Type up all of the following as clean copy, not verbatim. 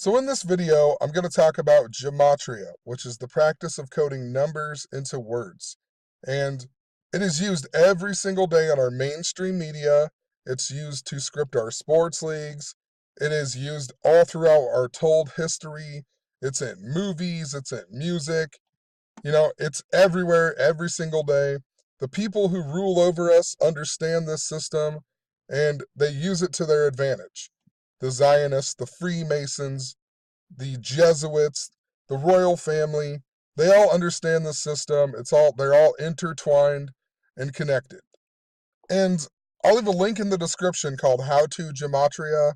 So in this video, I'm going to talk about gematria, which is the practice of coding numbers into words. And it is used every single day on our mainstream media. It's used to script our sports leagues. It is used all throughout our told history. It's in movies, it's in music. It's everywhere, every single day. The people who rule over us understand this system, and they use it to their advantage. The Zionists, the Freemasons, the Jesuits, the royal family, they all understand the system. They're all intertwined and connected. And I'll leave a link in the description called How to Gematria.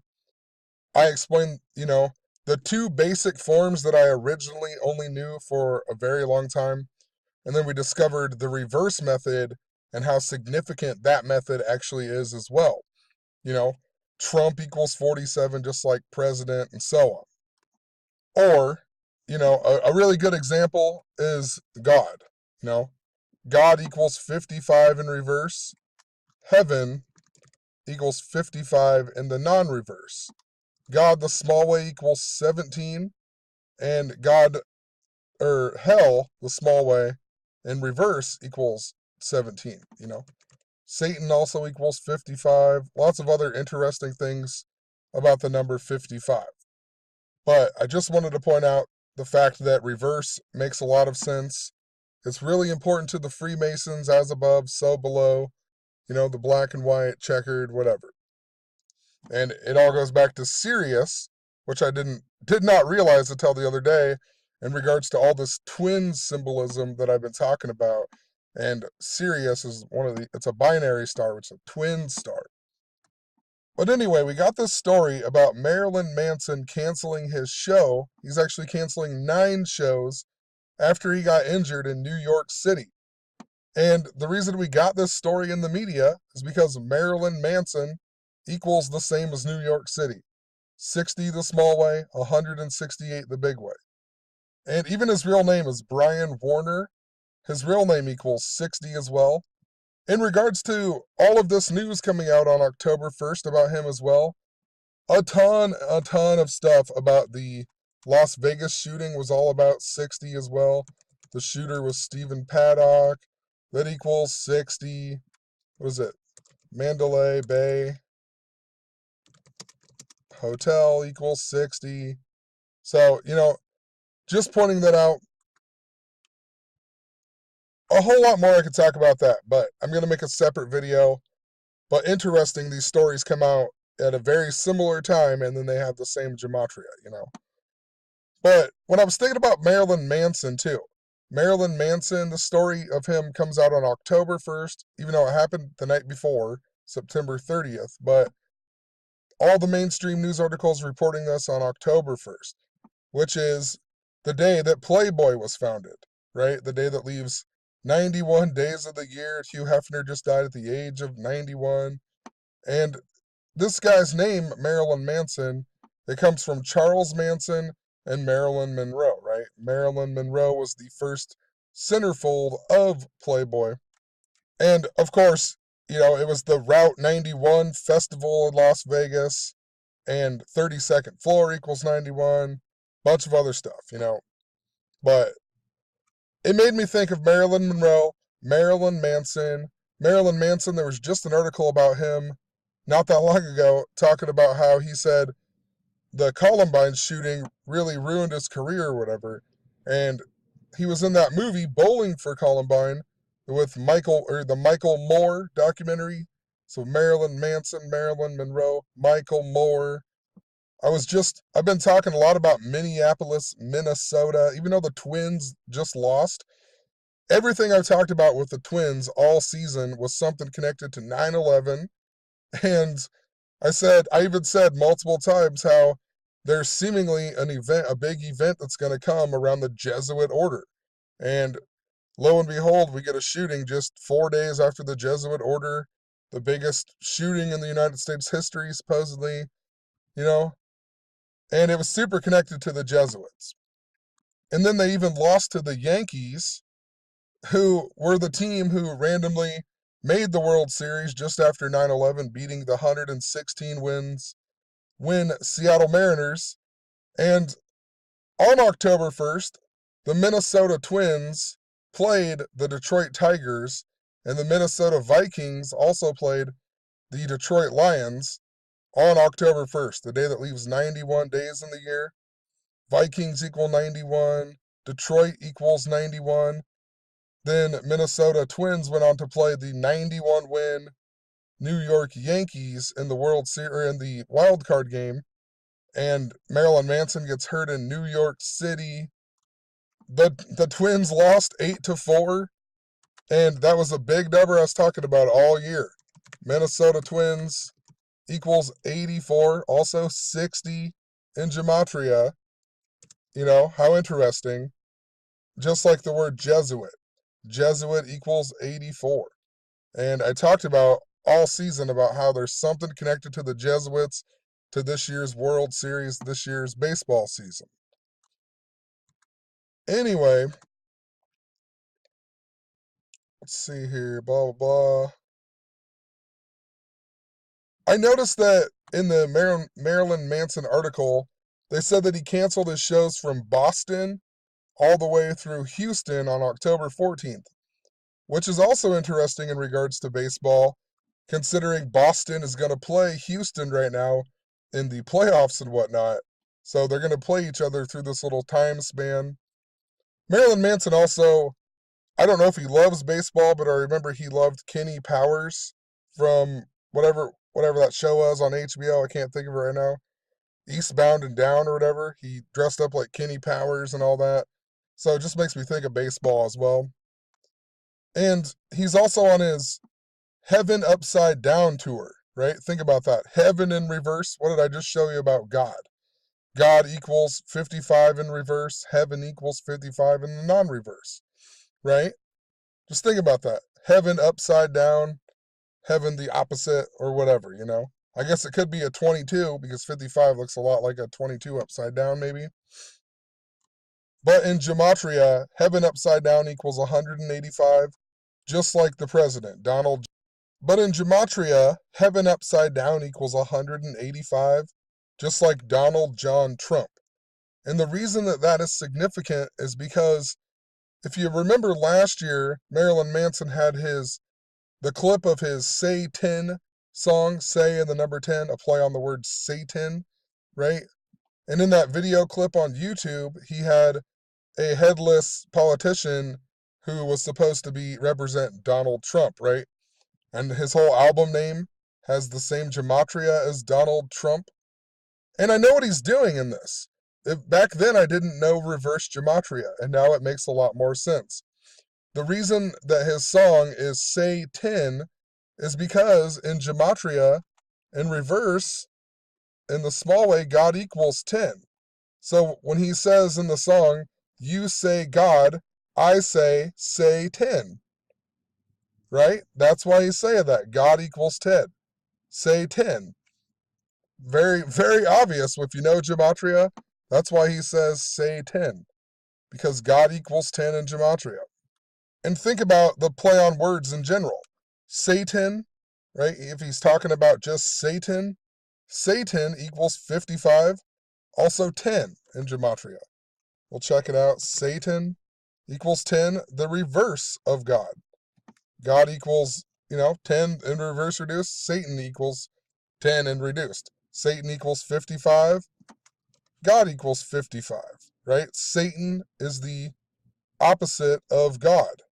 I explain, the two basic forms that I originally only knew for a very long time. And then we discovered the reverse method and how significant that method actually is as well. Trump equals 47, just like president, and so on. Or, a really good example is God. God equals 55 in reverse. Heaven equals 55 in the non-reverse. God the small way equals 17, and hell the small way in reverse equals 17. Satan also equals 55. Lots of other interesting things about the number 55. But I just wanted to point out the fact that reverse makes a lot of sense. It's really important to the Freemasons, as above, so below. The black and white, checkered, whatever. And it all goes back to Sirius, which I did not realize until the other day, in regards to all this twin symbolism that I've been talking about. And Sirius is it's a binary star, which is a twin star. But anyway, we got this story about Marilyn Manson canceling his show. He's actually canceling 9 shows after he got injured in New York City. And the reason we got this story in the media is because Marilyn Manson equals the same as New York City. 60 the small way, 168 the big way. And even his real name is Brian Warner. His real name equals 60 as well. In regards to all of this news coming out on October 1st about him as well, a ton of stuff about the Las Vegas shooting was all about 60 as well. The shooter was Stephen Paddock. That equals 60. What is it? Mandalay Bay Hotel equals 60. So, just pointing that out. A whole lot more I could talk about that, but I'm going to make a separate video. But interesting, these stories come out at a very similar time, and then they have the same gematria, But when I was thinking about Marilyn Manson, too, Marilyn Manson, the story of him comes out on October 1st, even though it happened the night before, September 30th, but all the mainstream news articles reporting this on October 1st, which is the day that Playboy was founded, right? The day that leaves 91 days of the year. Hugh Hefner just died at the age of 91. And this guy's name, Marilyn Manson, it comes from Charles Manson and Marilyn Monroe, right? Marilyn Monroe was the first centerfold of Playboy. And, of course, it was the Route 91 festival in Las Vegas, and 32nd floor equals 91, bunch of other stuff, But it made me think of Marilyn Monroe, Marilyn Manson. Marilyn Manson, there was just an article about him not that long ago talking about how he said the Columbine shooting really ruined his career or whatever. And he was in that movie, Bowling for Columbine, with the Michael Moore documentary. So Marilyn Manson, Marilyn Monroe, Michael Moore. I've been talking a lot about Minneapolis, Minnesota, even though the Twins just lost. Everything I've talked about with the Twins all season was something connected to 9/11. And I even said multiple times how there's seemingly a big event that's going to come around the Jesuit order. And lo and behold, we get a shooting just 4 days after the Jesuit order, the biggest shooting in the United States history, supposedly, and it was super connected to the Jesuits. And then they even lost to the Yankees, who were the team who randomly made the World Series just after 9/11, beating the 116 win Seattle Mariners. And on October 1st, the Minnesota Twins played the Detroit Tigers, and the Minnesota Vikings also played the Detroit Lions on October 1st, the day that leaves 91 days in the year. Vikings equal 91, Detroit equals 91. Then Minnesota Twins went on to play the 91 win New York Yankees in the World Series, or in the wild card game, and Marilyn Manson gets hurt in New York City. The Twins lost 8-4, and that was a big number I was talking about all year. Minnesota Twins equals 84, also 60 in gematria. You know, how interesting. Just like the word Jesuit. Jesuit equals 84. And I talked about all season about how there's something connected to the Jesuits, to this year's World Series, this year's baseball season. Anyway, let's see here, blah, blah, blah. I noticed that in the Marilyn Manson article, they said that he canceled his shows from Boston all the way through Houston on October 14th, which is also interesting in regards to baseball, considering Boston is going to play Houston right now in the playoffs and whatnot. So they're going to play each other through this little time span. Marilyn Manson also, I don't know if he loves baseball, but I remember he loved Kenny Powers from whatever that show was on HBO. I can't think of it right now. Eastbound and Down or whatever. He dressed up like Kenny Powers and all that. So it just makes me think of baseball as well. And he's also on his Heaven Upside Down tour, right? Think about that. Heaven in reverse. What did I just show you about God? God equals 55 in reverse. Heaven equals 55 in the non-reverse, right? Just think about that. Heaven upside down, heaven the opposite, or whatever, you know? I guess it could be a 22 because 55 looks a lot like a 22 upside down, maybe. But in gematria, heaven upside down equals 185, just like the president, Donald. But in gematria, heaven upside down equals 185, just like Donald John Trump. And the reason that that is significant is because if you remember last year, Marilyn Manson had the clip of his Say 10 song, Say and the number 10, a play on the word Satan, right? And in that video clip on YouTube, he had a headless politician who was supposed to represent Donald Trump, right? And his whole album name has the same gematria as Donald Trump. And I know what he's doing in this. Back then I didn't know reverse gematria, and now it makes a lot more sense. The reason that his song is Say 10 is because in gematria, in reverse, in the small way, God equals 10. So when he says in the song, you say God, I say 10. Right? That's why he's saying that. God equals 10. Say 10. Very, very obvious if you know gematria. That's why he says say 10. Because God equals 10 in gematria. And think about the play on words in general. Satan, right? If he's talking about just Satan, Satan equals 55. Also 10 in gematria. We'll check it out. Satan equals 10, the reverse of God. God equals, 10 in reverse reduced. Satan equals 10 in reduced. Satan equals 55. God equals 55, right? Satan is the opposite of God.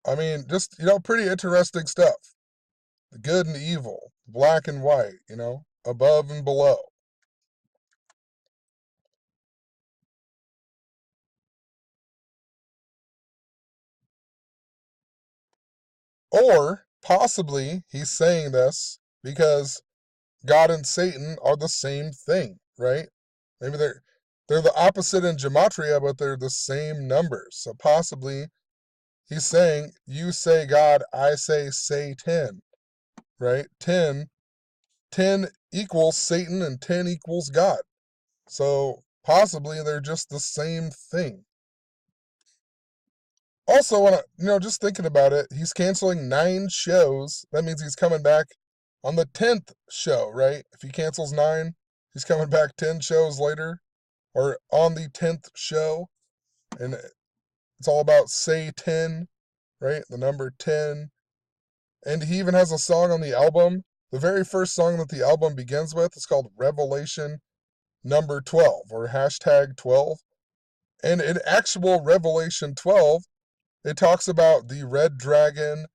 I mean, just, pretty interesting stuff. The good and evil, black and white, above and below. Or possibly he's saying this because God and Satan are the same thing, right? Maybe they're the opposite in gematria, but they're the same numbers. So possibly he's saying, you say God, I say 10, right? 10 equals Satan and 10 equals God. So possibly they're just the same thing. Also, just thinking about it, he's canceling 9 shows. That means he's coming back on the 10th show, right? If he cancels 9, he's coming back 10 shows later. or on the 10th show. And it's all about say 10, right? The number 10. And he even has a song on the album. The very first song that the album begins with is called Revelation number 12 or hashtag 12. And in actual Revelation 12, it talks about the red dragon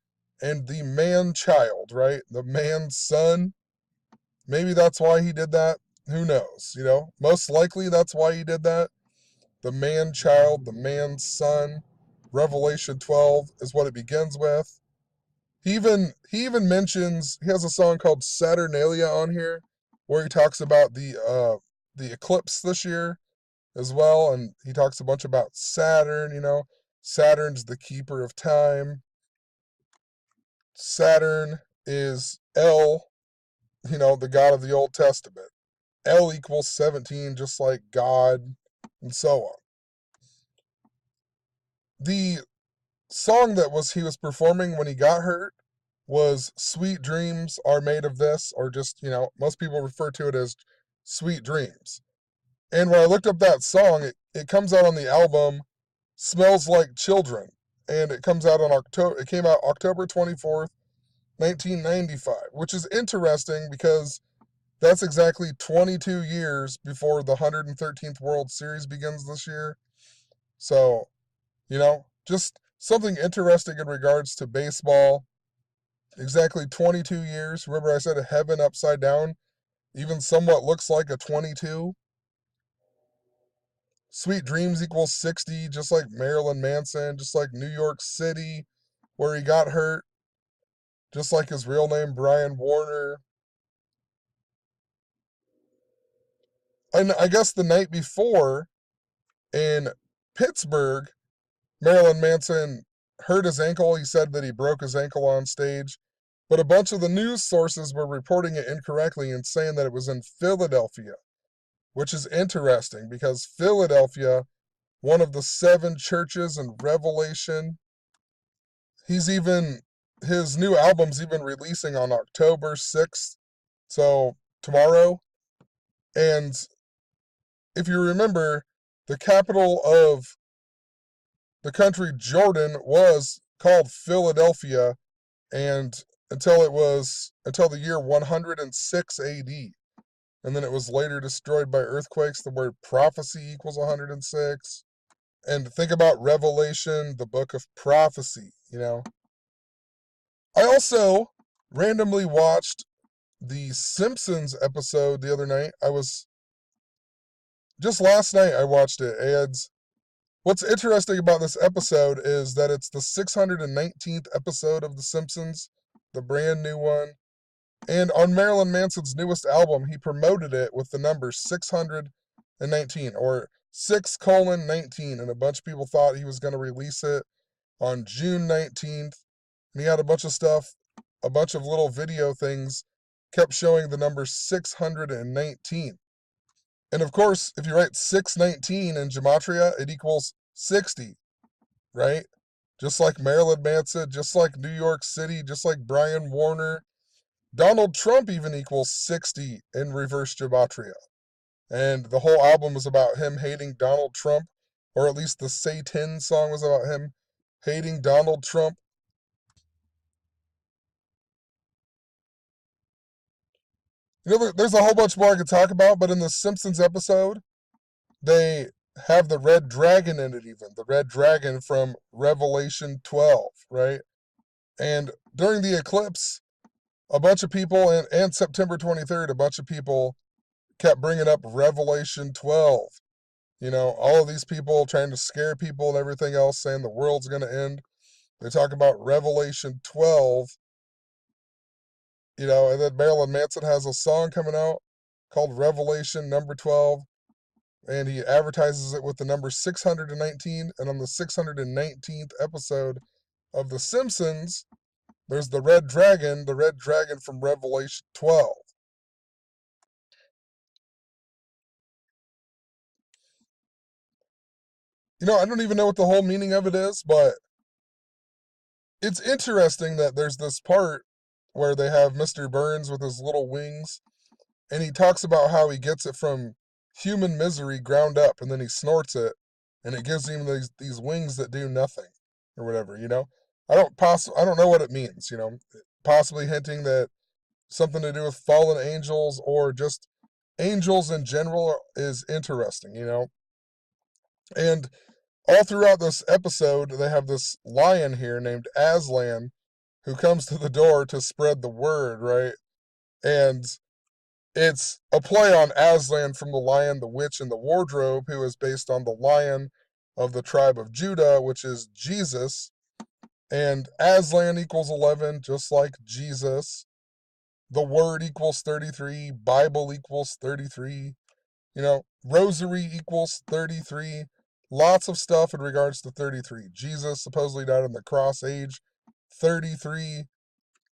and the man child, right? The man's son. Maybe that's why he did that. Who knows? Most likely that's why he did that. The man child, the man's son. Revelation 12 is what it begins with. He even mentions, he has a song called Saturnalia on here where he talks about the eclipse this year as well, and he talks a bunch about Saturn. Saturn's the keeper of time. Saturn is El, the God of the Old Testament. El equals 17, just like God, and so on. The song that he was performing when he got hurt was Sweet Dreams Are Made of This, or just, most people refer to it as Sweet Dreams. And when I looked up that song, it comes out on the album Smells Like Children, and it came out October 24th, 1995, which is interesting because that's exactly 22 years before the 113th World Series begins this year. So, just something interesting in regards to baseball. Exactly 22 years. Remember I said a heaven upside down even somewhat looks like a 22. Sweet Dreams equals 60, just like Marilyn Manson, just like New York City, where he got hurt, just like his real name, Brian Warner. And I guess the night before in Pittsburgh, Marilyn Manson hurt his ankle. He said that he broke his ankle on stage, but a bunch of the news sources were reporting it incorrectly and saying that it was in Philadelphia, which is interesting because Philadelphia, one of the 7 churches in Revelation, his new album's even releasing on October 6th, so tomorrow. And if you remember, the capital of the country Jordan was called Philadelphia, and until the year 106 AD. And then it was later destroyed by earthquakes. The word prophecy equals 106. And think about Revelation, the book of prophecy, I also randomly watched the Simpsons episode the other night. Just last night I watched it. And what's interesting about this episode is that it's the 619th episode of The Simpsons, the brand new one. And on Marilyn Manson's newest album, he promoted it with the number 619, or 6:19, and a bunch of people thought he was going to release it on June 19th. And he had a bunch of stuff, a bunch of little video things, kept showing the number 619. And of course, if you write 619 in Gematria, it equals 60, right? Just like Marilyn Manson, just like New York City, just like Brian Warner. Donald Trump even equals 60 in reverse Gematria. And the whole album was about him hating Donald Trump, or at least the Say 10 song was about him hating Donald Trump. There's a whole bunch more I could talk about, but in the Simpsons episode, they have the red dragon in it even. The red dragon from Revelation 12, right? And during the eclipse, a bunch of people, and September 23rd, a bunch of people kept bringing up Revelation 12. All of these people trying to scare people and everything else, saying the world's going to end. They talk about Revelation 12, and then Marilyn Manson has a song coming out called Revelation number 12, and he advertises it with the number 619, and on the 619th episode of The Simpsons, there's the red dragon from Revelation 12. I don't even know what the whole meaning of it is, but it's interesting that there's this part where they have Mr. Burns with his little wings, and he talks about how he gets it from human misery ground up, and then he snorts it, and it gives him these wings that do nothing, or whatever. I don't know what it means. Possibly hinting that something to do with fallen angels or just angels in general is interesting. And all throughout this episode, they have this lion here named Aslan who comes to the door to spread the word, right? And it's a play on Aslan from The Lion, the Witch, and the Wardrobe, who is based on the lion of the tribe of Judah, which is Jesus. And Aslan equals 11, just like Jesus. The Word equals 33. Bible equals 33. Rosary equals 33. Lots of stuff in regards to 33. Jesus supposedly died on the cross, age 33.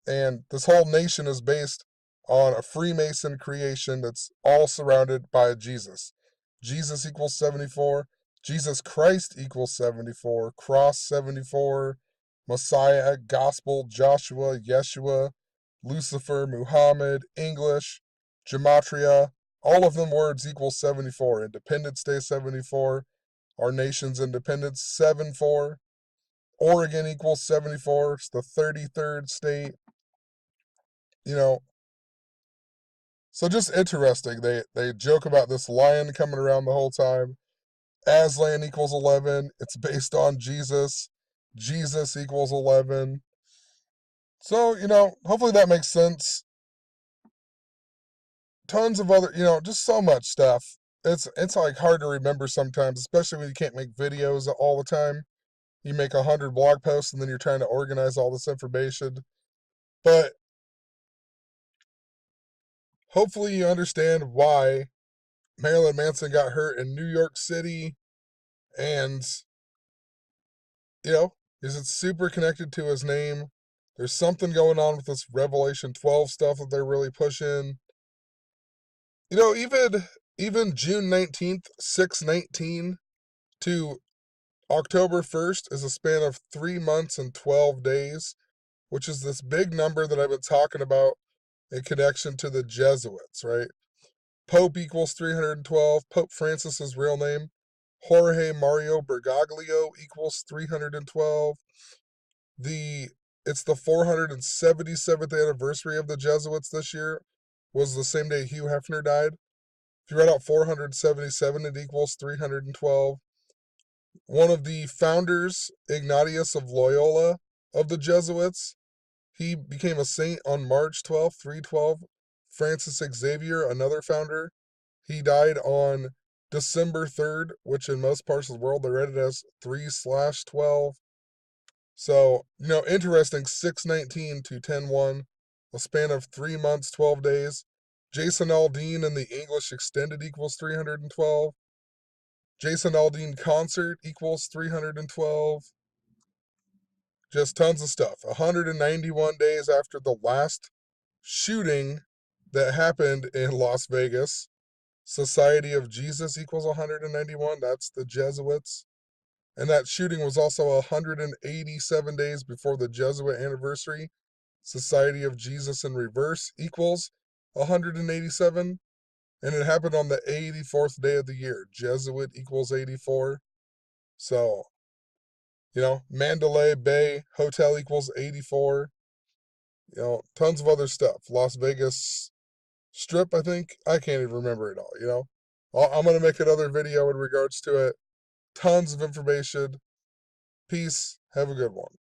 And this whole nation is based on a Freemason creation that's all surrounded by Jesus. Jesus equals 74. Jesus Christ equals 74. Cross 74. Messiah, Gospel, Joshua, Yeshua, Lucifer, Muhammad, English, Gematria. All of them words equal 74. Independence Day 74. Our nation's independence 74. Oregon equals 74. It's the 33rd state. So just interesting. They joke about this lion coming around the whole time. Aslan equals 11. It's based on Jesus. Jesus equals 11. So, hopefully that makes sense. Tons of other, just so much stuff. It's like hard to remember sometimes, especially when you can't make videos all the time. You make 100 blog posts and then you're trying to organize all this information. But hopefully you understand why Marilyn Manson got hurt in New York City, and is it super connected to his name? There's something going on with this Revelation 12 stuff that they're really pushing. Even June 19th, 6/19 to October 1st is a span of 3 months and 12 days, which is this big number that I've been talking about in connection to the Jesuits, right? Pope equals 312. Pope Francis's real name, Jorge Mario Bergoglio, equals 312. It's the 477th anniversary of the Jesuits this year. Was the same day Hugh Hefner died. If you write out 477, it equals 312. One of the founders, Ignatius of Loyola, of the Jesuits, he became a saint on March 12th, 312. Francis Xavier, another founder, he died on December 3rd, which in most parts of the world they read it as 3/12. So, interesting, 6/19 to 10/1, a span of 3 months, 12 days. Jason Aldean in the English extended equals 312. Jason Aldean concert equals 312. Just tons of stuff. 191 days after the last shooting that happened in Las Vegas, Society of Jesus equals 191. That's the Jesuits. And that shooting was also 187 days before the Jesuit anniversary. Society of Jesus in Reverse equals 187. And it happened on the 84th day of the year. Jesuit equals 84. So, Mandalay Bay Hotel equals 84. Tons of other stuff. Las Vegas Strip, I think. I can't even remember it all. I'm going to make another video in regards to it. Tons of information. Peace. Have a good one.